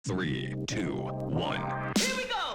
3, 2, 1. Here we go!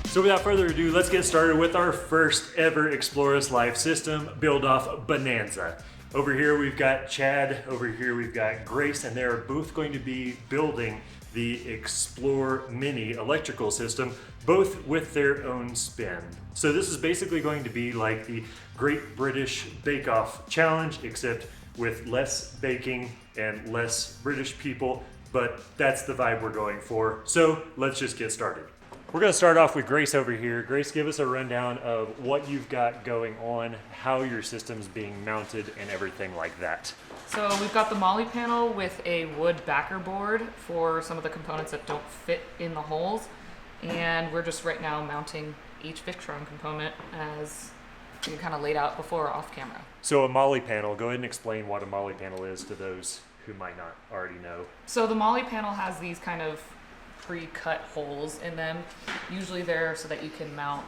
So without further ado, let's get started with our first ever explorist.life system build off Bonanza. Over here we've got Chad, over here we've got Grace, and they're both going to be building the Explore Mini electrical system, both with their own spin. So this is basically going to be like the Great British Bake Off Challenge, except with less baking and less British people, but that's the vibe we're going for. So let's just get started. We're going to start off with Grace over here. Grace, give us a rundown of what you've got going on, how your system's being mounted, and everything like that. So we've got the Molly panel with a wood backer board for some of the components that don't fit in the holes. And we're just right now mounting each Victron component as you kind of laid out before off camera. So a Molly panel, go ahead and explain what a Molly panel is to those who might not already know. So the Molly panel has these kind of pre-cut holes in them. Usually they're so that you can mount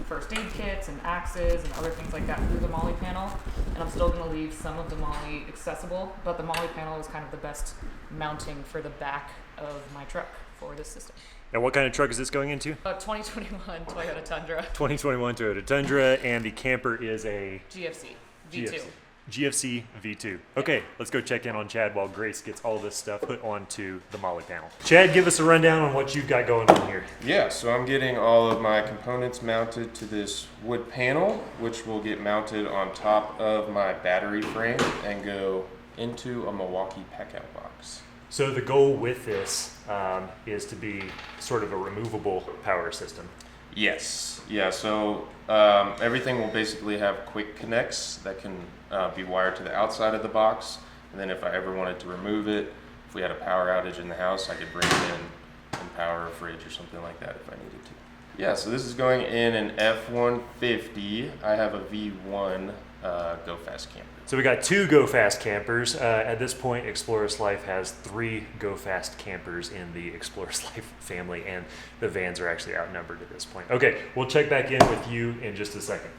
first aid kits and axes and other things like that through the Molly panel. And I'm still going to leave some of the Molly accessible, but the Molly panel is kind of the best mounting for the back of my truck for this system. And what kind of truck is this going into? A 2021 Toyota Tundra. 2021 Toyota Tundra, and the camper is a GFC V2. GFC V2. Okay, let's go check in on Chad while Grace gets all this stuff put onto the Molly panel. Chad, give us a rundown on what you've got going on here. Yeah, so I'm getting all of my components mounted to this wood panel, which will get mounted on top of my battery frame and go into a Milwaukee pack-out box. So the goal with this is to be sort of a removable power system. Yes, yeah, so everything will basically have quick connects that can be wired to the outside of the box, and then if I ever wanted to remove it, if we had a power outage in the house, I could bring it in and power a fridge or something like that if I needed to. Yeah, so this is going in an F-150. I have a V1 Go Fast camper. So we got 2 Go Fast campers. At this point, explorist.life has 3 Go Fast campers in the explorist.life family, and the vans are actually outnumbered at this point. Okay, we'll check back in with you in just a second.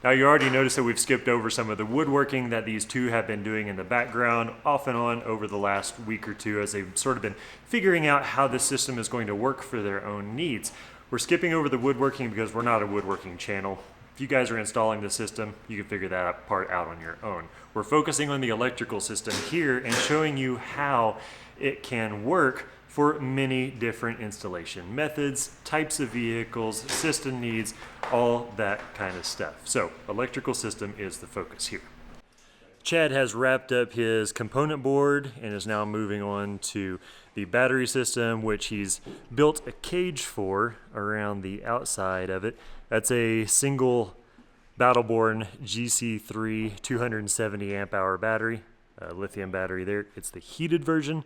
Now you already noticed that we've skipped over some of the woodworking that these two have been doing in the background off and on over the last week or two as they've sort of been figuring out how this system is going to work for their own needs. We're skipping over the woodworking because we're not a woodworking channel. If you guys are installing the system, you can figure that part out on your own. We're focusing on the electrical system here and showing you how it can work for many different installation methods, types of vehicles, system needs, all that kind of stuff. So, electrical system is the focus here. Chad has wrapped up his component board and is now moving on to the battery system, which he's built a cage for around the outside of it. That's a single Battleborn GC3 270 amp hour battery, lithium battery there. It's the heated version.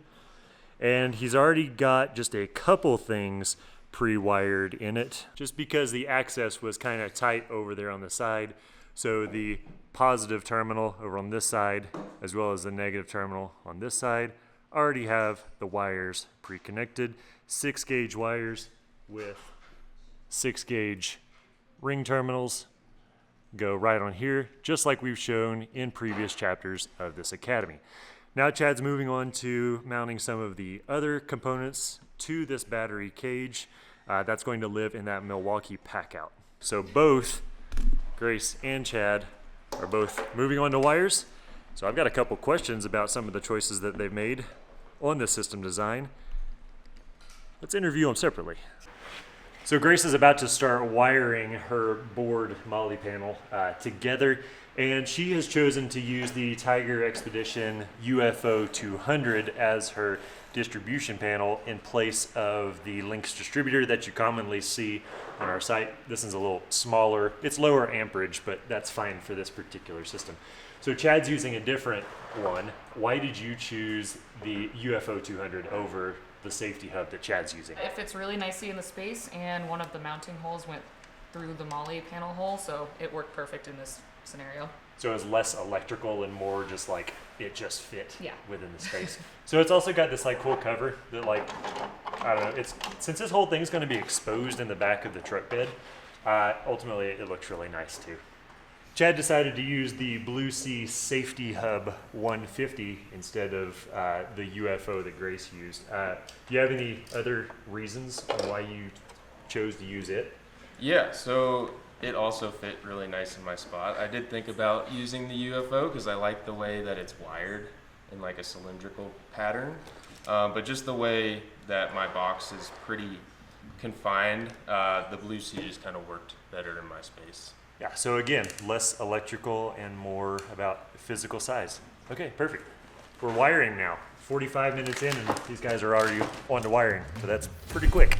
And he's already got just a couple things pre-wired in it, just because the access was kind of tight over there on the side. So the positive terminal over on this side, as well as the negative terminal on this side, already have the wires pre-connected. 6-gauge wires with 6-gauge ring terminals go right on here, just like we've shown in previous chapters of this academy. Now Chad's moving on to mounting some of the other components to this battery cage that's going to live in that Milwaukee pack-out. So both Grace and Chad are both moving on to wires. So I've got a couple questions about some of the choices that they've made on this system design. Let's interview them separately. So Grace is about to start wiring her board Molly panel together, and she has chosen to use the Tiger Expedition UFO 200 as her distribution panel in place of the Lynx distributor that you commonly see on our site. This is a little smaller. It's lower amperage, but that's fine for this particular system. So Chad's using a different one. Why did you choose the UFO 200 over the safety hub that Chad's using? It fits really nicely in the space, and one of the mounting holes went through the Molly panel hole, so it worked perfect in this scenario. So it was less electrical and more just like it just fit within the space. So it's also got this like cool cover that like, I don't know, it's since this whole thing's going to be exposed in the back of the truck bed, ultimately it looks really nice too. Chad decided to use the Blue Sea Safety Hub 150 instead of the UFO that Grace used. Do you have any other reasons why you chose to use it? Yeah, so it also fit really nice in my spot. I did think about using the UFO because I like the way that it's wired in like a cylindrical pattern. But just the way that my box is pretty confined, the Blue Sea just kind of worked better in my space. Yeah, so again, less electrical and more about physical size. Okay, perfect. We're wiring now. 45 minutes in and these guys are already on to wiring, so that's pretty quick.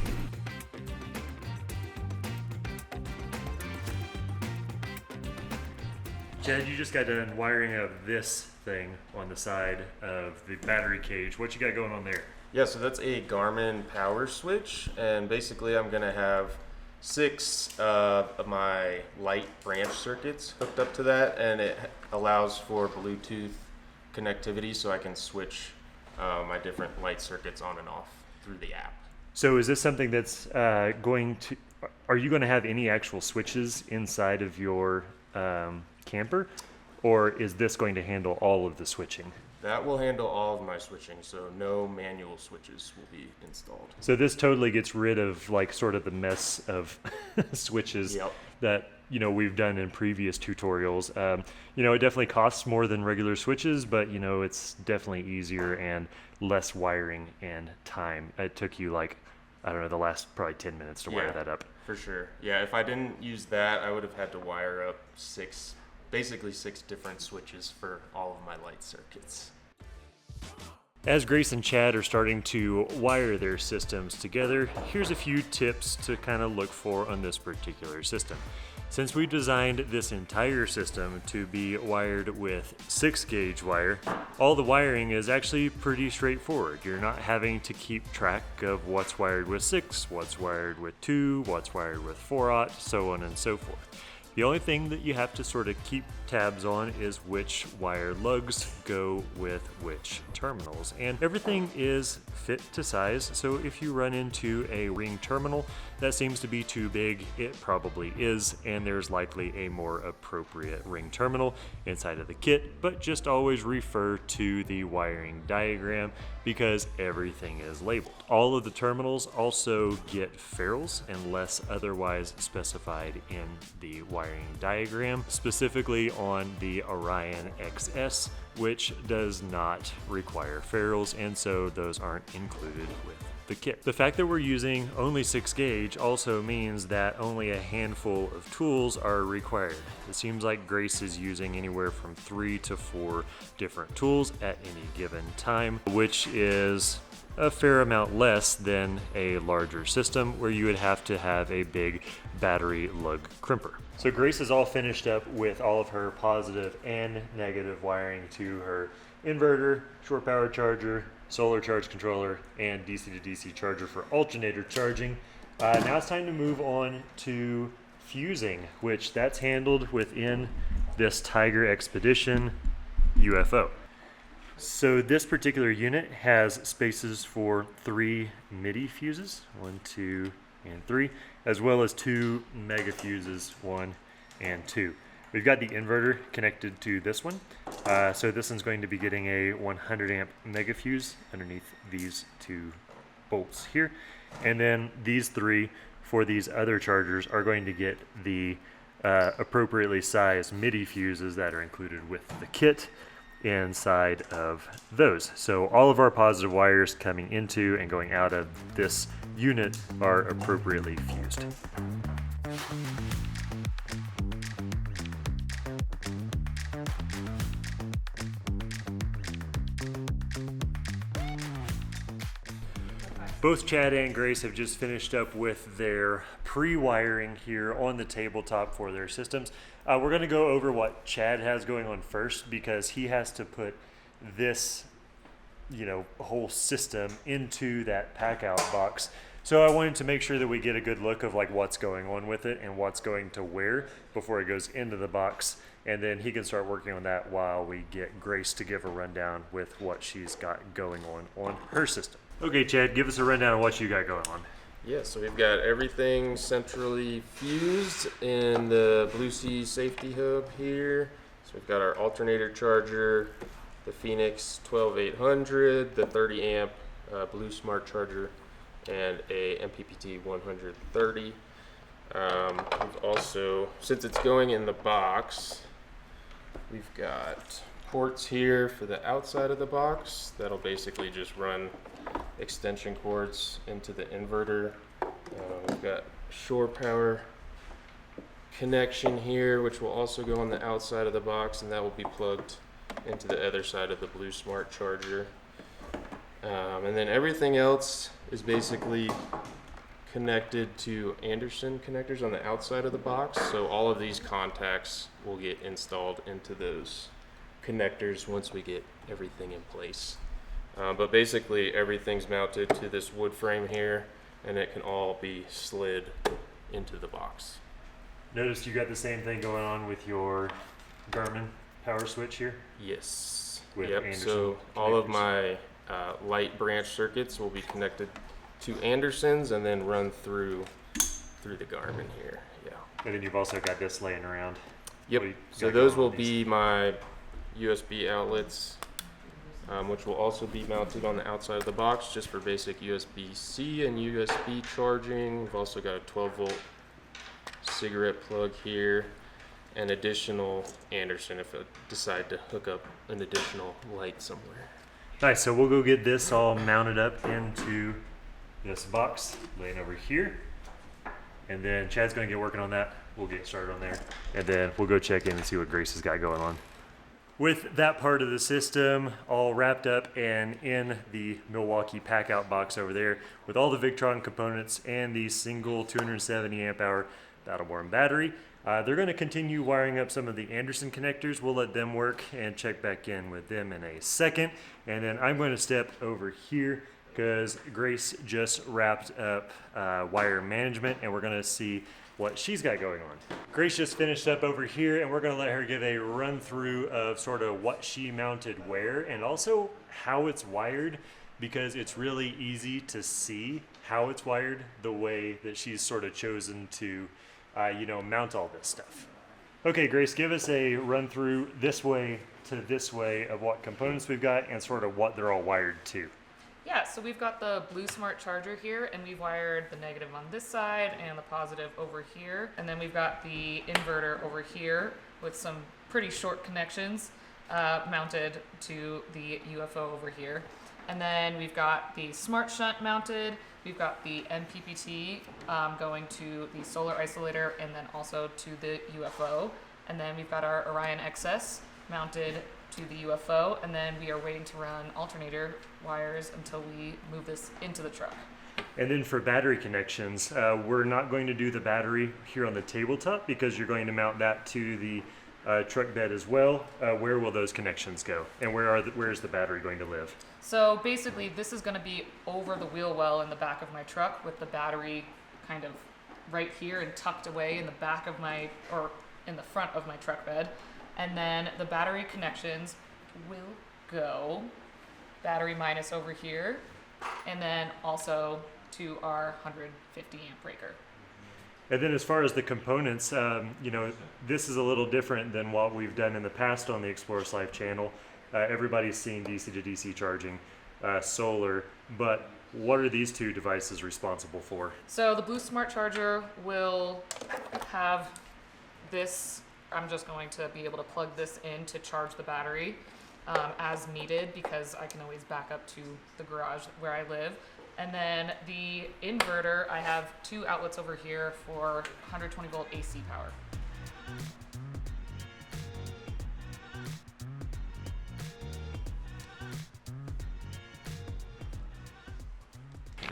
Chad, you just got done wiring up this thing on the side of the battery cage. What you got going on there? Yeah, so that's a Garmin power switch, and basically I'm gonna have 6 of my light branch circuits hooked up to that, and it allows for Bluetooth connectivity so I can switch my different light circuits on and off through the app. So is this something that's are you going to have any actual switches inside of your camper, or is this going to handle all of the switching? That will handle all of my switching, so no manual switches will be installed. So this totally gets rid of like sort of the mess of switches that we've done in previous tutorials. It definitely costs more than regular switches, but it's definitely easier and less wiring and time. It took you like, I don't know, the last probably 10 minutes to wire that up. For sure. Yeah, if I didn't use that, I would have had to wire up basically 6 different switches for all of my light circuits. As Grace and Chad are starting to wire their systems together, here's a few tips to kind of look for on this particular system. Since we designed this entire system to be wired with 6-gauge wire, all the wiring is actually pretty straightforward. You're not having to keep track of what's wired with 6, what's wired with 2, what's wired with 4/0, so on and so forth. The only thing that you have to sort of keep tabs on is which wire lugs go with which terminals. And everything is fit to size, so if you run into a ring terminal that seems to be too big, it probably is, and there's likely a more appropriate ring terminal inside of the kit, but just always refer to the wiring diagram because everything is labeled. All of the terminals also get ferrules unless otherwise specified in the wiring diagram, specifically on the Orion XS, which does not require ferrules, and so those aren't included with the kit. The fact that we're using only 6-gauge also means that only a handful of tools are required. It seems like Grace is using anywhere from 3 to 4 different tools at any given time, which is a fair amount less than a larger system where you would have to have a big battery lug crimper. So Grace is all finished up with all of her positive and negative wiring to her inverter, short power charger, solar charge controller, and DC to DC charger for alternator charging. Now it's time to move on to fusing, which that's handled within this Tiger Expedition UFO. So this particular unit has spaces for 3 MIDI fuses, 1, 2, and 3, as well as 2 mega fuses, 1 and 2. We've got the inverter connected to this one. So this one's going to be getting a 100 amp mega fuse underneath these 2 bolts here. And then these 3 for these other chargers are going to get the appropriately sized MIDI fuses that are included with the kit inside of those. So all of our positive wires coming into and going out of this unit are appropriately fused. Both Chad and Grace have just finished up with their pre-wiring here on the tabletop for their systems. We're going to go over what Chad has going on first because he has to put this, whole system into that pack-out box. So I wanted to make sure that we get a good look of like what's going on with it and what's going to where before it goes into the box. And then he can start working on that while we get Grace to give a rundown with what she's got going on her system. Okay, Chad, give us a rundown of what you got going on. Yeah, so we've got everything centrally fused in the Blue Sea safety hub here. So we've got our alternator charger, the Phoenix 12800, the 30 amp Blue Smart charger, and a MPPT 130. We've also, since it's going in the box, we've got ports here for the outside of the box that'll basically just run extension cords into the inverter. We've got shore power connection here, which will also go on the outside of the box, and that will be plugged into the other side of the Blue Smart charger. And then everything else is basically connected to Anderson connectors on the outside of the box. So all of these contacts will get installed into those connectors once we get everything in place. But basically everything's mounted to this wood frame here, and it can all be slid into the box. Noticed you got the same thing going on with your Garmin power switch here? Yes. With Yep. Anderson So all of connectors. my light branch circuits will be connected to Anderson's and then run through the Garmin here. Yeah. And then you've also got this laying around. Yep. What do you So got those going will on these? be my USB outlets, which will also be mounted on the outside of the box just for basic USB-C and USB charging. We've also got a 12-volt cigarette plug here, and additional Anderson if I decide to hook up an additional light somewhere. Nice, so we'll go get this all mounted up into this box laying over here. And then Chad's gonna get working on that. We'll get started on there. And then we'll go check in and see what Grace has got going on. With that part of the system all wrapped up and in the Milwaukee pack-out box over there with all the Victron components and the single 270 amp hour battle-borne battery, they're going to continue wiring up some of the Anderson connectors. We'll let them work and check back in with them in a second. And then I'm going to step over here because Grace just wrapped up wire management, and we're going to see what she's got going on. Grace just finished up over here, and we're going to let her give a run through of sort of what she mounted where and also how it's wired, because it's really easy to see how it's wired the way that she's sort of chosen to mount all this stuff. Okay, Grace, give us a run through this way to this way of what components we've got and sort of what they're all wired to. Yeah, so we've got the Blue Smart charger here, and we've wired the negative on this side and the positive over here. And then we've got the inverter over here with some pretty short connections mounted to the UFO over here. And then we've got the Smart Shunt mounted. We've got the MPPT going to the solar isolator and then also to the UFO. And then we've got our Orion XS mounted to the UFO, and then we are waiting to run alternator wires until we move this into the truck. And then for battery connections, we're not going to do the battery here on the tabletop because you're going to mount that to the truck bed as well. Where will those connections go? And where is the battery going to live? So basically this is going to be over the wheel well in the back of my truck with the battery kind of right here and tucked away in the back of in the front of my truck bed. And then the battery connections will go battery minus over here, and then also to our 150 amp breaker. And then as far as the components, this is a little different than what we've done in the past on the Explorist Life channel. Everybody's seen DC to DC charging, solar, but what are these two devices responsible for? So the Blue Smart charger will have this. I'm just going to be able to plug this in to charge the battery as needed, because I can always back up to the garage where I live. And then the inverter, I have two outlets over here for 120 volt AC power.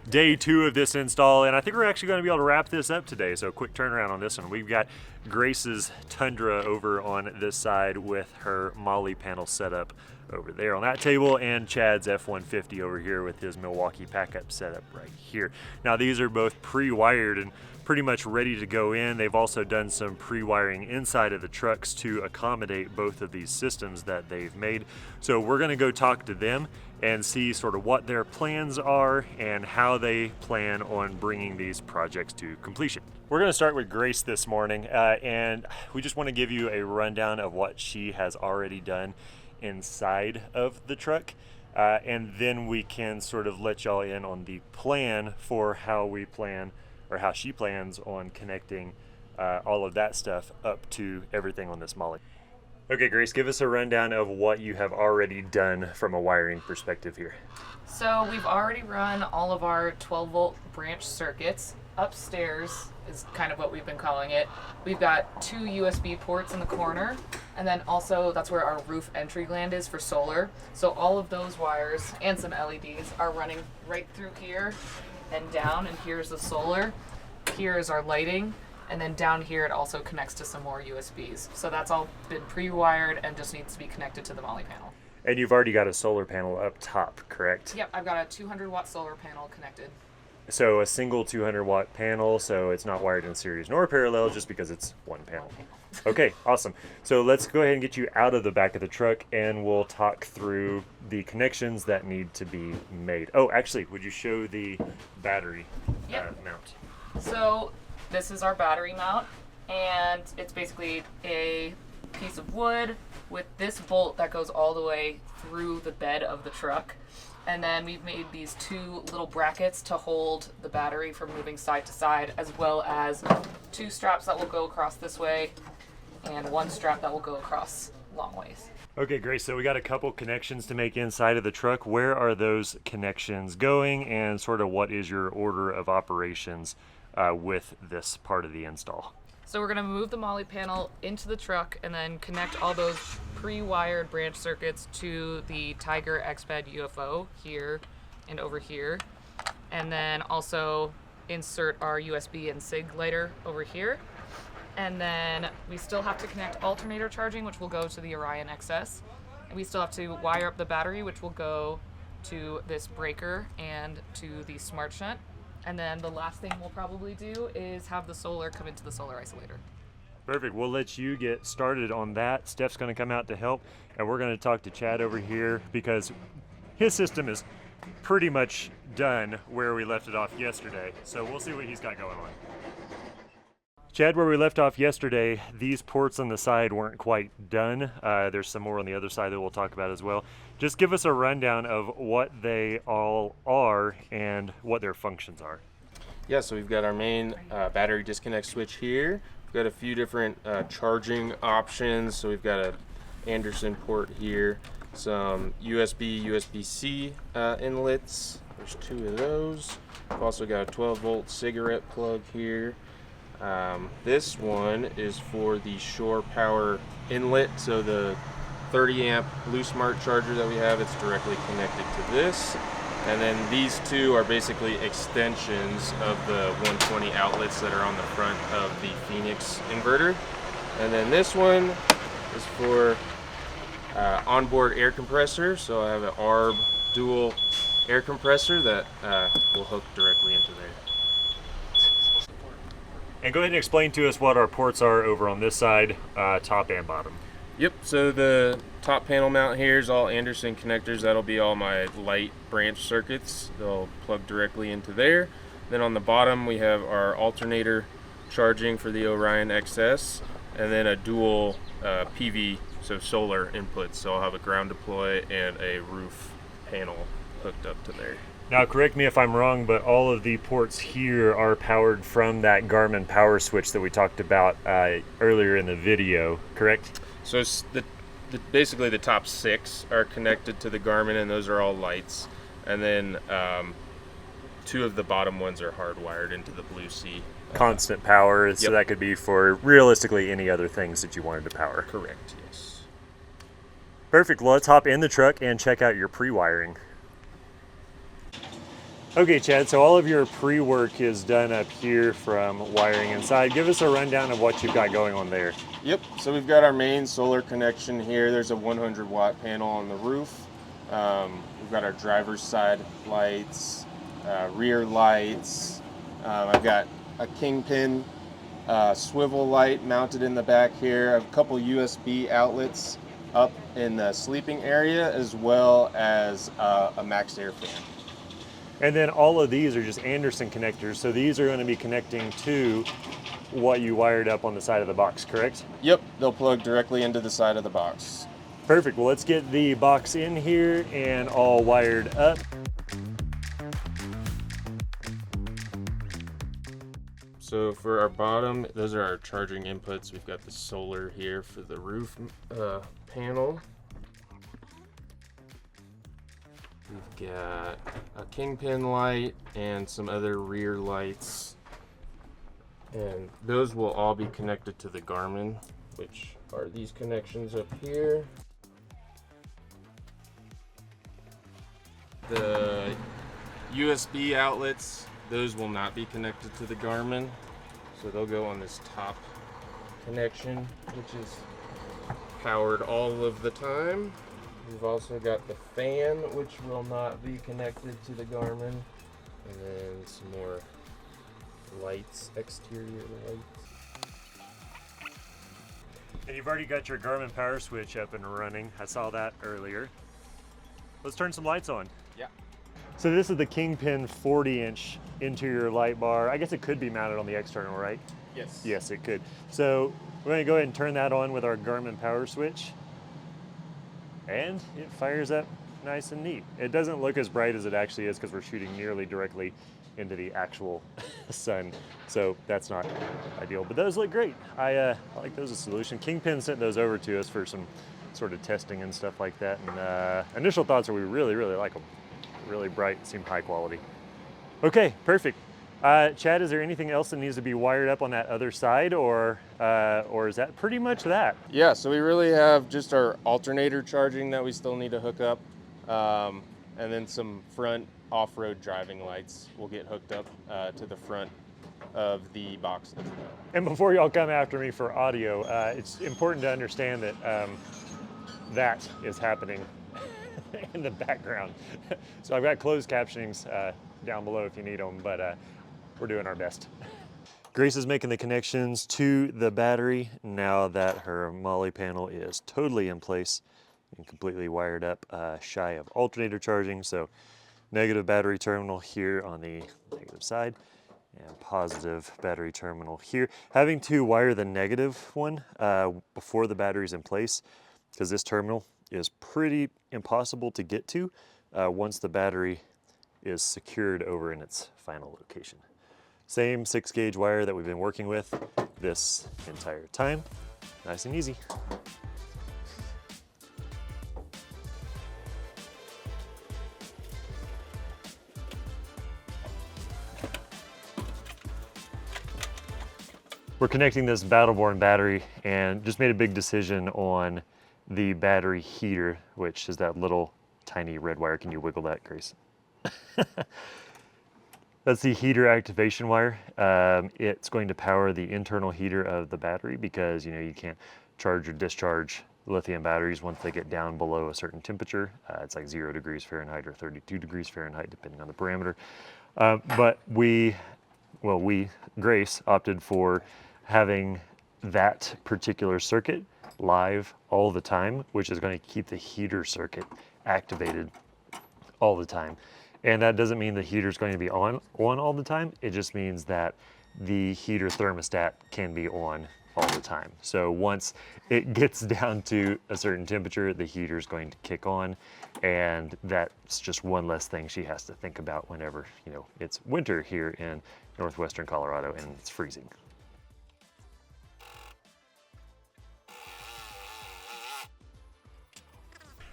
Day 2 of this install, and I think we're actually going to be able to wrap this up today, so quick turnaround on this one. We've got Grace's Tundra over on this side with her Molly panel setup over there on that table, and Chad's F-150 over here with his Milwaukee pack-up setup right here. Now these are both pre-wired and pretty much ready to go in. They've also done some pre-wiring inside of the trucks to accommodate both of these systems that they've made. So we're gonna go talk to them and see sort of what their plans are and how they plan on bringing these projects to completion. We're going to start with Grace this morning, and we just want to give you a rundown of what she has already done inside of the truck, and then we can sort of let y'all in on the plan for how we plan, or how she plans on connecting all of that stuff up to everything on this Molly. Okay, Grace, give us a rundown of what you have already done from a wiring perspective here. So we've already run all of our 12-volt branch circuits. Upstairs is kind of what we've been calling it. We've got 2 USB ports in the corner, and then also that's where our roof entry gland is for solar. So all of those wires and some LEDs are running right through here and down, and here's the solar. Here is our lighting. And then down here, it also connects to some more USBs. So that's all been pre-wired and just needs to be connected to the Molly panel. And you've already got a solar panel up top, correct? Yep, I've got a 200-watt solar panel connected. So a single 200-watt panel, so it's not wired in series nor parallel, just because it's one panel. Okay, awesome. So let's go ahead and get you out of the back of the truck, and we'll talk through the connections that need to be made. Oh, actually, would you show the battery mount? So this is our battery mount, and it's basically a piece of wood with this bolt that goes all the way through the bed of the truck. And then we've made these 2 little brackets to hold the battery from moving side to side, as well as 2 straps that will go across this way and 1 strap that will go across long ways. Okay, great. So we got a couple connections to make inside of the truck. Where are those connections going, and sort of what is your order of operations with this part of the install? So we're going to move the Molly panel into the truck and then connect all those pre-wired branch circuits to the Tiger X-Bed UFO here and over here. And then also insert our USB and SIG lighter over here. And then we still have to connect alternator charging, which will go to the Orion XS. And we still have to wire up the battery, which will go to this breaker and to the smart shunt. And then the last thing we'll probably do is have the solar come into the solar isolator. Perfect. We'll let you get started on that. Steph's going to come out to help, and we're going to talk to Chad over here because his system is pretty much done where we left it off yesterday. So we'll see what he's got going on. Chad, where we left off yesterday, these ports on the side weren't quite done. There's some more on the other side that we'll talk about as well. Just give us a rundown of what they all are and what their functions are. Yeah, so we've got our main battery disconnect switch here. We've got a few different charging options. So we've got a Anderson port here, some USB, USB-C inlets. There's 2 of those. We've also got a 12-volt cigarette plug here. This one is for the shore power inlet, so the 30 amp Blue Smart charger that we have, it's directly connected to this. And then these 2 are basically extensions of the 120 outlets that are on the front of the Phoenix inverter. And then this one is for onboard air compressor, so I have an ARB dual air compressor that will hook directly into there. And go ahead and explain to us what our ports are over on this side, top and bottom. Yep, so the top panel mount here is all Anderson connectors. That'll be all my light branch circuits. They'll plug directly into there. Then on the bottom we have our alternator charging for the Orion XS, and then a dual PV, so solar inputs. So I'll have a ground deploy and a roof panel hooked up to there. Now, correct me if I'm wrong, but all of the ports here are powered from that Garmin power switch that we talked about earlier in the video, correct? So it's basically the top 6 are connected to the Garmin, and those are all lights. And then 2 of the bottom ones are hardwired into the Blue Sea. Constant power, so that could be for realistically any other things that you wanted to power. Correct, yes. Perfect. Well, let's hop in the truck and check out your pre-wiring. Okay, Chad, so all of your pre-work is done up here from wiring inside. Give us a rundown of what you've got going on there. Yep, so we've got our main solar connection here. There's a 100-watt panel on the roof. We've got our driver's side lights, rear lights. I've got a kingpin swivel light mounted in the back here. I have a couple USB outlets up in the sleeping area, as well as a max air fan. And then all of these are just Anderson connectors, so these are going to be connecting to what you wired up on the side of the box, correct? Yep, they'll plug directly into the side of the box. Perfect. Well, let's get the box in here and all wired up. So for our bottom, those are our charging inputs. We've got the solar here for the roof panel. We've got a kingpin light and some other rear lights. And those will all be connected to the Garmin, which are these connections up here. The USB outlets, those will not be connected to the Garmin, so they'll go on this top connection, which is powered all of the time. We've also got the fan, which will not be connected to the Garmin, and then some more lights, exterior lights. And you've already got your Garmin power switch up and running. I saw that earlier. Let's turn some lights on. Yeah. So this is the Kingpin 40-inch interior light bar. I guess it could be mounted on the external, right? Yes. Yes, it could. So we're going to go ahead and turn that on with our Garmin power switch. And it fires up nice and neat. It doesn't look as bright as it actually is because we're shooting nearly directly into the actual sun. So that's not ideal, but those look great. I like those as a solution. Kingpin sent those over to us for some sort of testing and stuff like that. And initial thoughts are we really, really like them. Really bright, seem high quality. Okay, perfect. Chad, is there anything else that needs to be wired up on that other side, or is that pretty much that? Yeah, so we really have just our alternator charging that we still need to hook up, and then some front off-road driving lights will get hooked up to the front of the box as well. And before y'all come after me for audio, it's important to understand that that is happening in the background. So I've got closed captionings down below if you need them, but we're doing our best. Grace is making the connections to the battery now that her Molly panel is totally in place and completely wired up, shy of alternator charging. So negative battery terminal here on the negative side and positive battery terminal here. Having to wire the negative one before the battery's in place, because this terminal is pretty impossible to get to once the battery is secured over in its final location. Same 6-gauge wire that we've been working with this entire time. Nice and easy. We're connecting this Battleborn battery and just made a big decision on the battery heater, which is that little tiny red wire. Can you wiggle that, Grace? That's the heater activation wire. It's going to power the internal heater of the battery because you can't charge or discharge lithium batteries once they get down below a certain temperature. It's like 0 degrees Fahrenheit or 32 degrees Fahrenheit, depending on the parameter. But Grace opted for having that particular circuit live all the time, which is going to keep the heater circuit activated all the time. And that doesn't mean the heater is going to be on all the time. It just means that the heater thermostat can be on all the time. So once it gets down to a certain temperature, the heater is going to kick on, and that's just one less thing she has to think about whenever it's winter here in northwestern Colorado and it's freezing.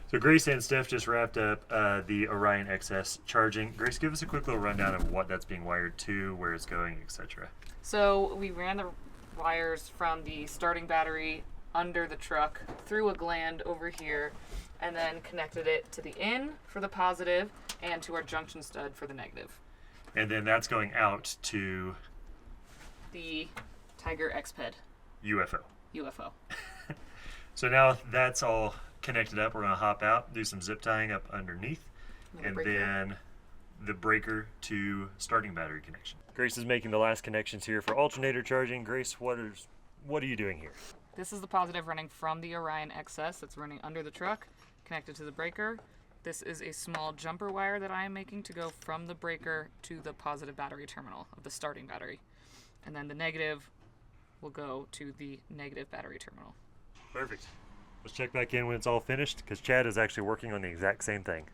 So Grace and Steph just wrapped up the Orion XS charging. Grace, give us a quick little rundown of what that's being wired to, where it's going, etc. So we ran the wires from the starting battery under the truck through a gland over here, and then connected it to the in for the positive and to our junction stud for the negative. And then that's going out to The Tiger XPED UFO. UFO. So now that's all connected up. We're going to hop out, do some zip tying up underneath, and then the breaker to starting battery connection. Grace is making the last connections here for alternator charging. Grace, what are you doing here? This is the positive running from the Orion XS that's running under the truck, connected to the breaker. This is a small jumper wire that I am making to go from the breaker to the positive battery terminal of the starting battery. And then the negative will go to the negative battery terminal. Perfect. Let's check back in when it's all finished, because Chad is actually working on the exact same thing.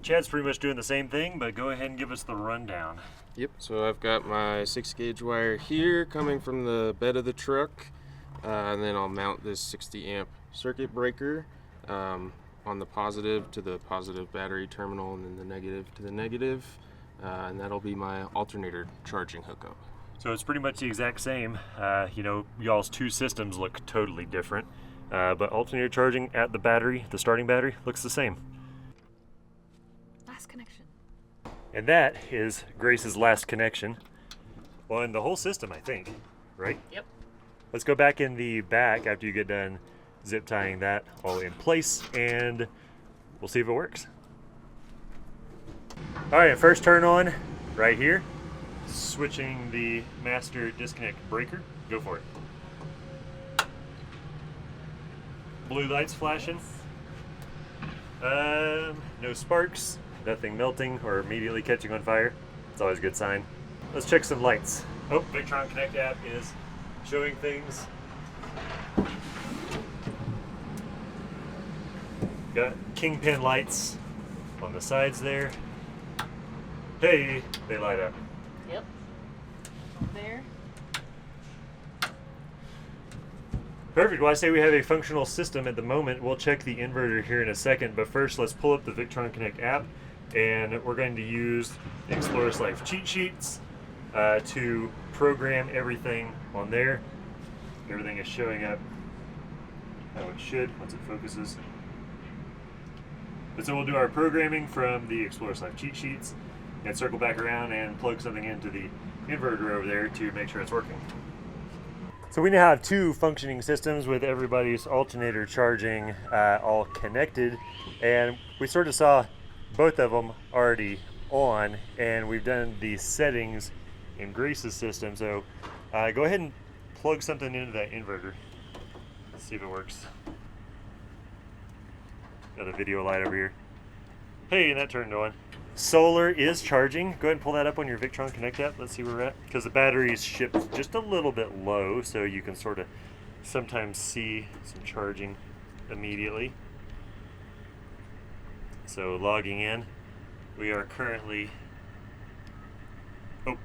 Chad's pretty much doing the same thing, but go ahead and give us the rundown. Yep, so I've got my 6-gauge wire here coming from the bed of the truck, and then I'll mount this 60 amp circuit breaker on the positive to the positive battery terminal, and then the negative to the negative, and that'll be my alternator charging hookup. So it's pretty much the exact same. You know, y'all's two systems look totally different, but alternator charging at the battery, the starting battery, looks the same. Last connection. And that is Grace's last connection on the whole system, I think, right? Yep. Let's go back in the back after you get done zip tying that all in place, and we'll see if it works. All right, first turn on right here, switching the master disconnect breaker. Go for it. Blue lights flashing. No sparks, nothing melting or immediately catching on fire. It's always a good sign. Let's check some lights. Oh, Victron Connect app is showing things. Got kingpin lights on the sides there. Hey, they light up. Yep. There. Perfect. Well, I say we have a functional system at the moment. We'll check the inverter here in a second, but first let's pull up the Victron Connect app, and we're going to use explorist.life cheat sheets to program everything on there. Everything is showing up how it should once it focuses. But so we'll do our programming from the explorist.life cheat sheets and circle back around and plug something into the inverter over there to make sure it's working. So we now have two functioning systems with everybody's alternator charging all connected, and we sort of saw both of them already on, and we've done the settings in Grace's system. So go ahead and plug something into that inverter. Let's see if it works. Got a video light over here. Hey, and that turned on. Solar is charging. Go ahead and pull that up on your Victron Connect app. Let's see where we're at. Because the battery's shipped just a little bit low, so you can sort of sometimes see some charging immediately. So logging in, we are currently,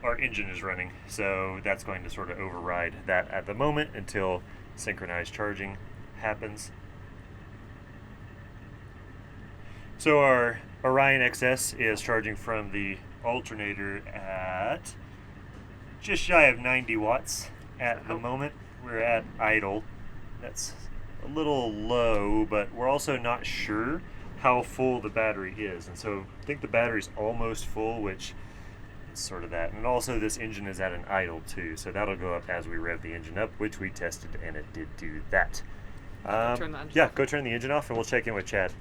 our engine is running. So that's going to sort of override that at the moment until synchronized charging happens. So our Orion XS is charging from the alternator at just shy of 90 watts at the moment. We're at idle. That's a little low, but we're also not sure how full the battery is. And so I think the battery's almost full, which is sort of that. And also this engine is at an idle too, so that'll go up as we rev the engine up, which we tested, and it did do that. Turn the engine yeah, off. go turn the engine off and we'll check in with Chad.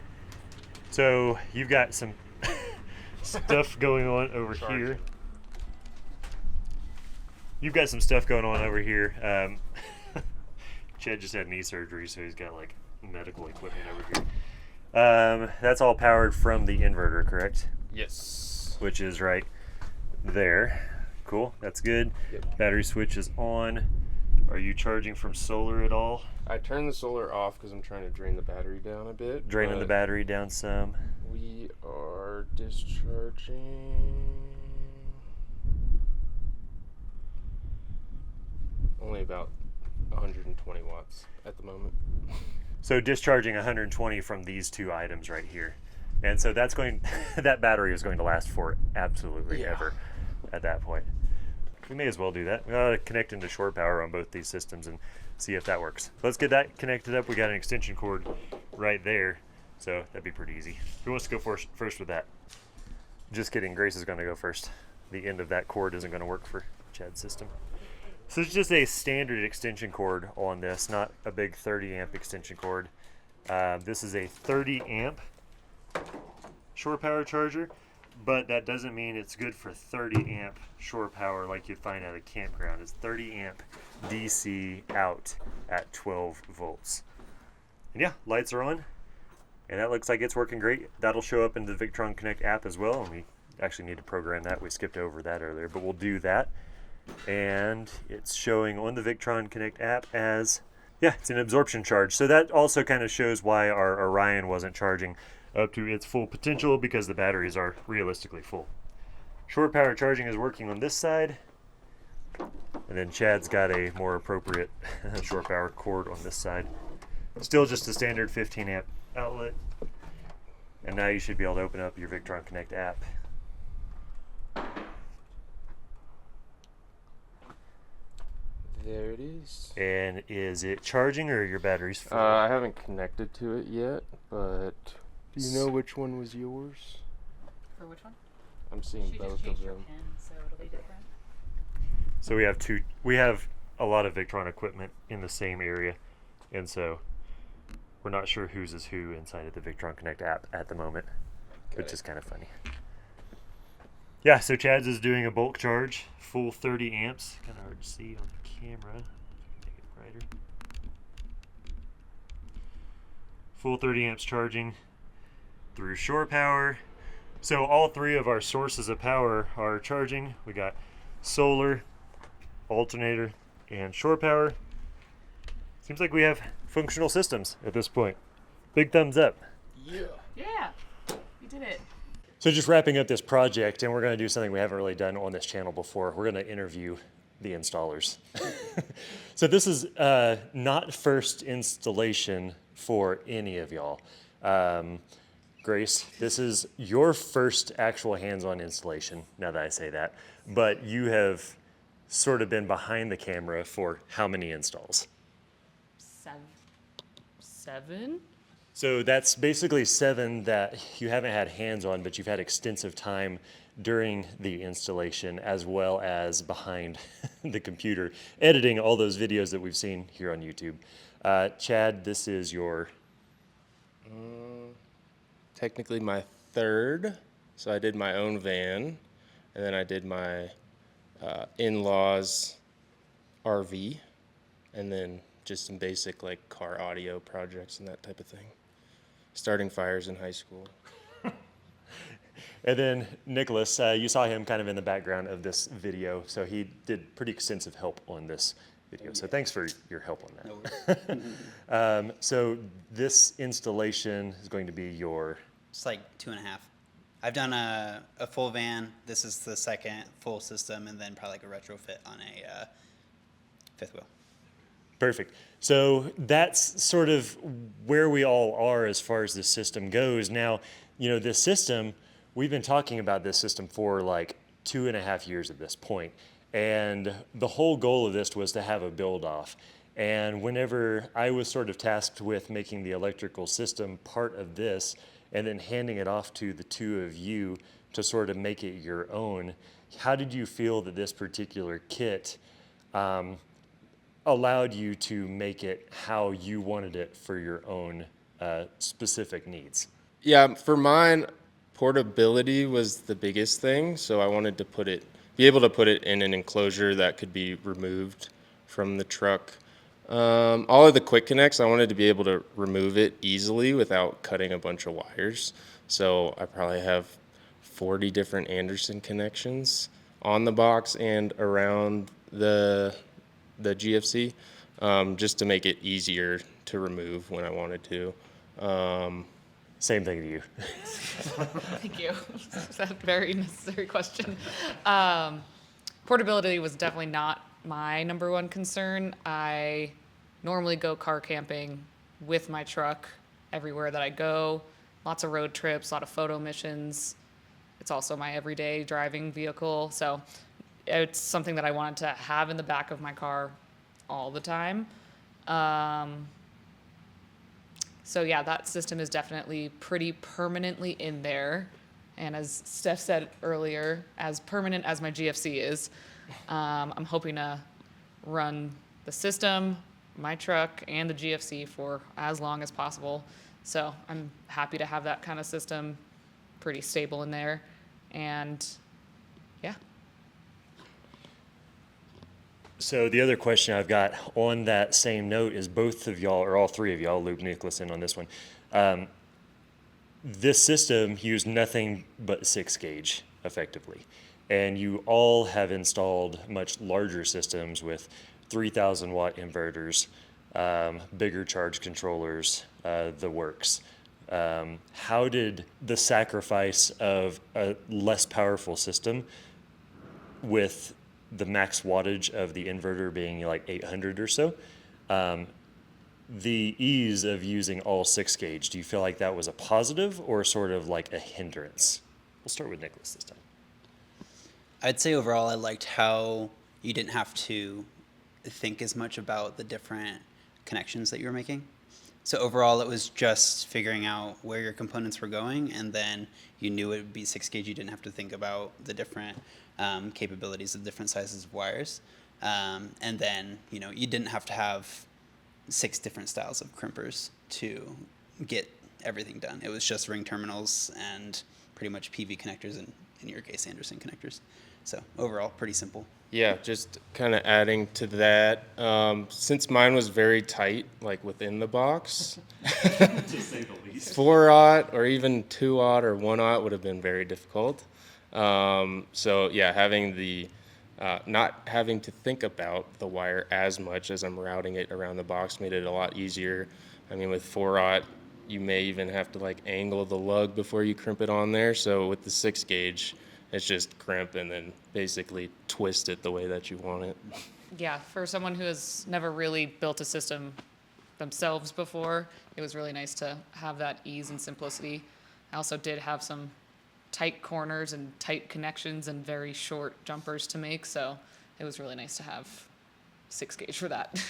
So you've got some stuff going on over here. You've got some stuff going on over here. Chad just had knee surgery, so he's got like medical equipment over here. That's all powered from the inverter, correct? Yes. Which is right there. Cool, that's good. Yep. Battery switch is on. Are you charging from solar at all? I turned the solar off because I'm trying to drain the battery down a bit. Draining the battery down some. We are discharging only about 120 watts at the moment. So discharging 120 from these two items right here. And so that's going, that battery is going to last for absolutely ever at that point. We may as well do that. We ought to connect into shore power on both these systems and see if that works. Let's get that connected up. We got an extension cord right there, so that'd be pretty easy. Who wants to go first with that? Just kidding, Grace is going to go first. The end of that cord isn't going to work for Chad's system. So it's just a standard extension cord on this, not a big 30 amp extension cord. This is a 30 amp shore power charger. but that doesn't mean it's good for 30 amp shore power like you'd find at a campground. It's 30 amp DC out at 12 volts. And yeah, lights are on, and that looks like it's working great. That'll show up in the Victron Connect app as well, and we actually need to program that. We skipped over that earlier, but we'll do that. And it's showing on the Victron Connect app as, yeah, it's an absorption charge. So that also kind of shows why our Orion wasn't charging up to its full potential, because the batteries are realistically full. Shore power charging is working on this side, and then Chad's got a more appropriate shore power cord on this side. Still just a standard 15 amp outlet. And now you should be able to open up your Victron Connect app. There it is. And is it charging or are your batteries full? I haven't connected to it yet, but do you know which one was yours? For which one? I'm seeing She both just of changed your them. pin, so it'll be different. So we have a lot of Victron equipment in the same area, and so we're not sure whose is who inside of the Victron Connect app at the moment, which is kind of funny. Yeah, so Chad's is doing a bulk charge, full 30 amps. Kind of hard to see on the camera. Make it brighter. Full 30 amps charging through shore power. So all three of our sources of power are charging. We got solar, alternator, and shore power. Seems like we have functional systems at this point. Big thumbs up. Yeah, we did it. So just wrapping up this project, and we're going to do something we haven't really done on this channel before. We're going to interview the installers. So this is not first installation for any of y'all. Grace, this is your first actual hands-on installation, now that I say that. But you have sort of been behind the camera for how many installs? Seven? So that's basically 7 that you haven't had hands on, but you've had extensive time during the installation as well as behind the computer, editing all those videos that we've seen here on YouTube. Chad, this is your... Technically my third. So I did my own van, and then I did my in-laws RV, and then just some basic like car audio projects and that type of thing. Starting fires in high school. And then Nicholas, you saw him kind of in the background of this video, so he did pretty extensive help on this video. So thanks for your help on that. So this installation is going to be your... It's like 2.5. I've done a full van. This is the second full system, and then probably like a retrofit on a fifth wheel. Perfect. So that's sort of where we all are as far as the system goes. Now, you know, this system, we've been talking about this system for like 2.5 years at this point. And the whole goal of this was to have a build off. And whenever I was sort of tasked with making the electrical system part of this and then handing it off to the two of you to sort of make it your own, how did you feel that this particular kit allowed you to make it how you wanted it for your own specific needs? Yeah, for mine, portability was the biggest thing. So I wanted to be able to put it in an enclosure that could be removed from the truck. All of the quick connects, I wanted to be able to remove it easily without cutting a bunch of wires. So I probably have 40 different Anderson connections on the box and around the GFC, just to make it easier to remove when I wanted to. Same thing to you. Thank you. That's a very necessary question. Portability was definitely not my number one concern. I normally go car camping with my truck everywhere that I go. Lots of road trips, a lot of photo missions. It's also my everyday driving vehicle. So it's something that I wanted to have in the back of my car all the time. So yeah, that system is definitely pretty permanently in there. And as Steph said earlier, as permanent as my GFC is, I'm hoping to run the system, my truck, and the GFC for as long as possible. So I'm happy to have that kind of system pretty stable in there. And yeah. So the other question I've got on that same note is both of y'all, or all three of y'all, loop Nicholas in on this one. This system used nothing but 6-gauge effectively. And you all have installed much larger systems with 3,000 watt inverters, bigger charge controllers, the works. How did the sacrifice of a less powerful system with the max wattage of the inverter being like 800 or so, the ease of using all 6-gauge, do you feel like that was a positive or sort of like a hindrance? We'll start with Nicholas this time. I'd say overall I liked how you didn't have to think as much about the different connections that you were making. So overall, it was just figuring out where your components were going, and then you knew it would be 6-gauge. You didn't have to think about the different capabilities of different sizes of wires. And then, you didn't have to have 6 different styles of crimpers to get everything done. It was just ring terminals and pretty much PV connectors and, in your case, Anderson connectors. So overall, pretty simple. Yeah, just kind of adding to that, since mine was very tight, like within the box, To say the least. 4-aught or even 2-aught or 1-aught would have been very difficult. So yeah, having the not having to think about the wire as much as I'm routing it around the box made it a lot easier. I mean, with 4-aught, you may even have to like angle the lug before you crimp it on there. So with the 6-gauge, it's just crimp and then basically twist it the way that you want it. Yeah, for someone who has never really built a system themselves before, it was really nice to have that ease and simplicity. I also did have some tight corners and tight connections and very short jumpers to make, so it was really nice to have 6-gauge for that.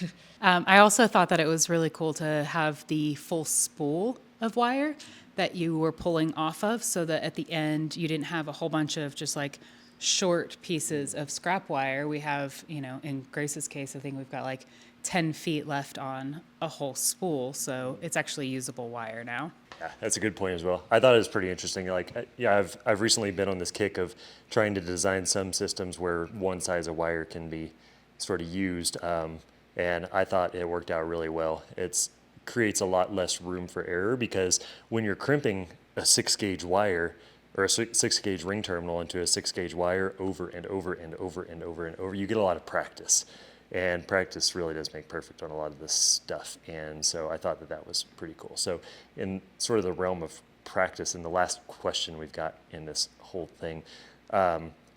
I also thought that it was really cool to have the full spool of wire that you were pulling off of, so that at the end you didn't have a whole bunch of just like short pieces of scrap wire. We have, in Grace's case, I think we've got like 10 feet left on a whole spool, so it's actually usable wire now. Yeah, that's a good point as well. I thought it was pretty interesting. Like, yeah, I've recently been on this kick of trying to design some systems where one size of wire can be sort of used, and I thought it worked out really well. It creates a lot less room for error, because when you're crimping a 6-gauge wire or a 6-gauge ring terminal into a 6-gauge wire over and over and over and over and over, you get a lot of practice. And practice really does make perfect on a lot of this stuff. And so I thought that was pretty cool. So in sort of the realm of practice, and the last question we've got in this whole thing,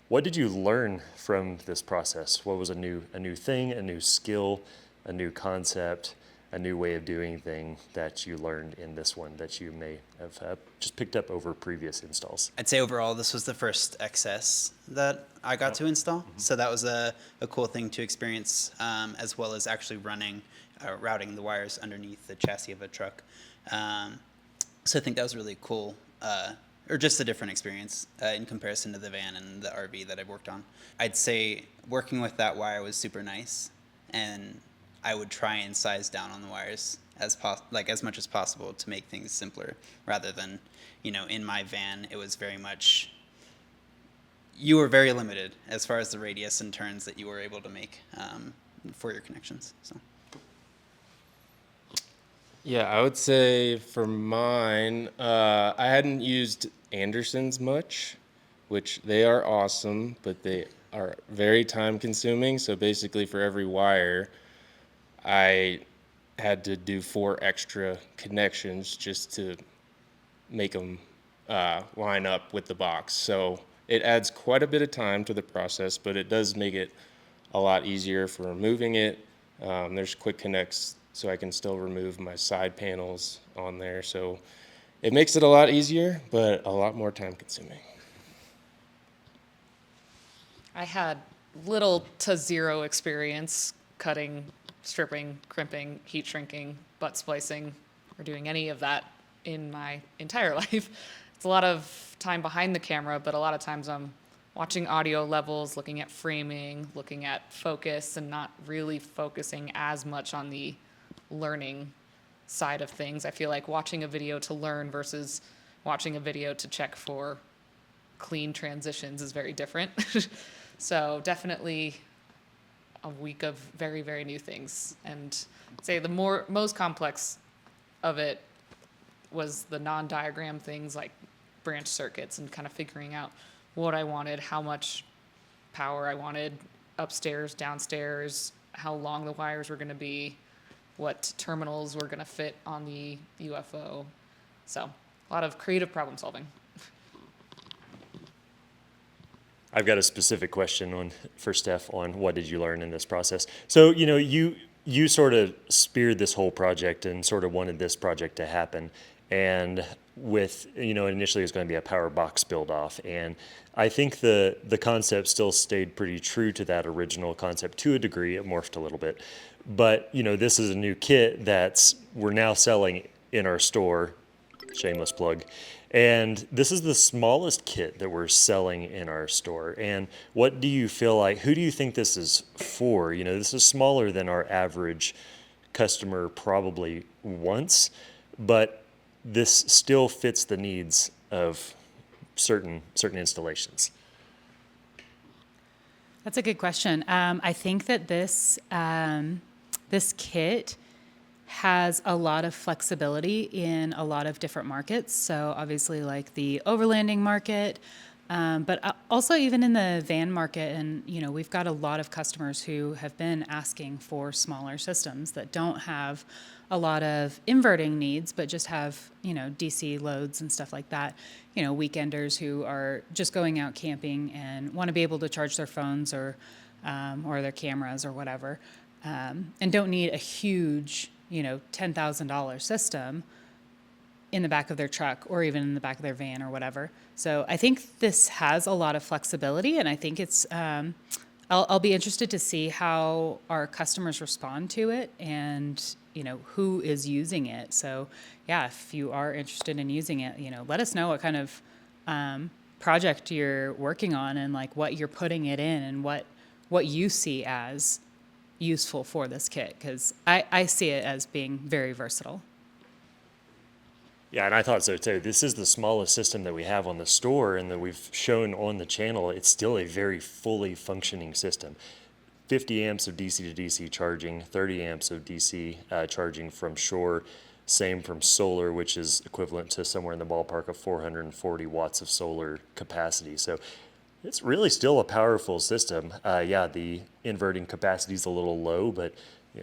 what did you learn from this process? What was a new thing, a new skill, a new concept, a new way of doing thing that you learned in this one that you may have just picked up over previous installs? I'd say overall, this was the first XS that I got to install. Mm-hmm. So that was a cool thing to experience, as well as actually routing the wires underneath the chassis of a truck. So I think that was really cool, or just a different experience in comparison to the van and the RV that I've worked on. I'd say working with that wire was super nice, and I would try and size down on the wires as much as possible to make things simpler, rather than, in my van, it was very much, you were very limited as far as the radius and turns that you were able to make for your connections. So. Yeah, I would say for mine, I hadn't used Andersons much, which they are awesome, but they are very time consuming. So basically for every wire, I had to do 4 extra connections just to make them line up with the box. So it adds quite a bit of time to the process, but it does make it a lot easier for removing it. There's quick connects, so I can still remove my side panels on there. So it makes it a lot easier, but a lot more time consuming. I had little to zero experience cutting, stripping, crimping, heat shrinking, butt splicing, or doing any of that in my entire life. It's a lot of time behind the camera, but a lot of times I'm watching audio levels, looking at framing, looking at focus, and not really focusing as much on the learning side of things. I feel like watching a video to learn versus watching a video to check for clean transitions is very different. So definitely a week of very, very new things. And I'd say the most complex of it was the non-diagram things like branch circuits and kind of figuring out what I wanted, how much power I wanted upstairs, downstairs, how long the wires were going to be, what terminals were going to fit on the UFO. So a lot of creative problem solving. I've got a specific question for Steph on what did you learn in this process. So, you sort of speared this whole project and sort of wanted this project to happen. And with, initially it was going to be a power box build off. And I think the concept still stayed pretty true to that original concept to a degree. It morphed a little bit. But, this is a new kit we're now selling in our store. Shameless plug. And this is the smallest kit that we're selling in our store. And what do you feel like, who do you think this is for? This is smaller than our average customer probably wants, but this still fits the needs of certain installations. That's a good question. I think that this kit has a lot of flexibility in a lot of different markets. So obviously like the overlanding market, but also even in the van market. And, we've got a lot of customers who have been asking for smaller systems that don't have a lot of inverting needs, but just have, DC loads and stuff like that. Weekenders who are just going out camping and want to be able to charge their phones or their cameras or whatever, and don't need a huge, $10,000 system in the back of their truck or even in the back of their van or whatever. So I think this has a lot of flexibility, and I think it's, I'll be interested to see how our customers respond to it and, who is using it. So yeah, if you are interested in using it, let us know what kind of project you're working on and like what you're putting it in and what you see as useful for this kit, because I see it as being very versatile. Yeah, and I thought so too. This is the smallest system that we have on the store and that we've shown on the channel. It's still a very fully functioning system. 50 amps of DC to DC charging, 30 amps of DC charging from shore, same from solar, which is equivalent to somewhere in the ballpark of 440 watts of solar capacity. So it's really still a powerful system. Yeah, the inverting capacity is a little low, but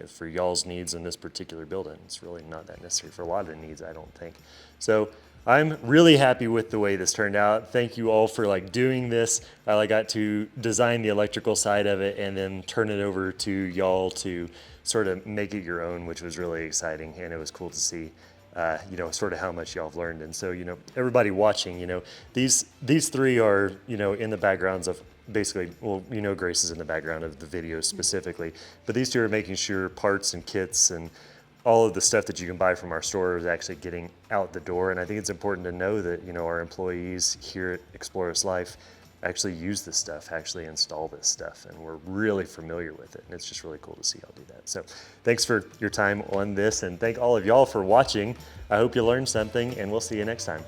for y'all's needs in this particular building, it's really not that necessary for a lot of the needs, I don't think. So I'm really happy with the way this turned out. Thank you all for doing this. I got to design the electrical side of it and then turn it over to y'all to sort of make it your own, which was really exciting, and it was cool to see. Sort of how much y'all have learned. And so, everybody watching, these three are, in the backgrounds of basically, well, Grace is in the background of the video specifically, but these two are making sure parts and kits and all of the stuff that you can buy from our store is actually getting out the door. And I think it's important to know that, our employees here at Explorist Life actually use this stuff, actually install this stuff, and we're really familiar with it. And it's just really cool to see y'all do that. So thanks for your time on this, and thank all of y'all for watching. I hope you learned something, and we'll see you next time.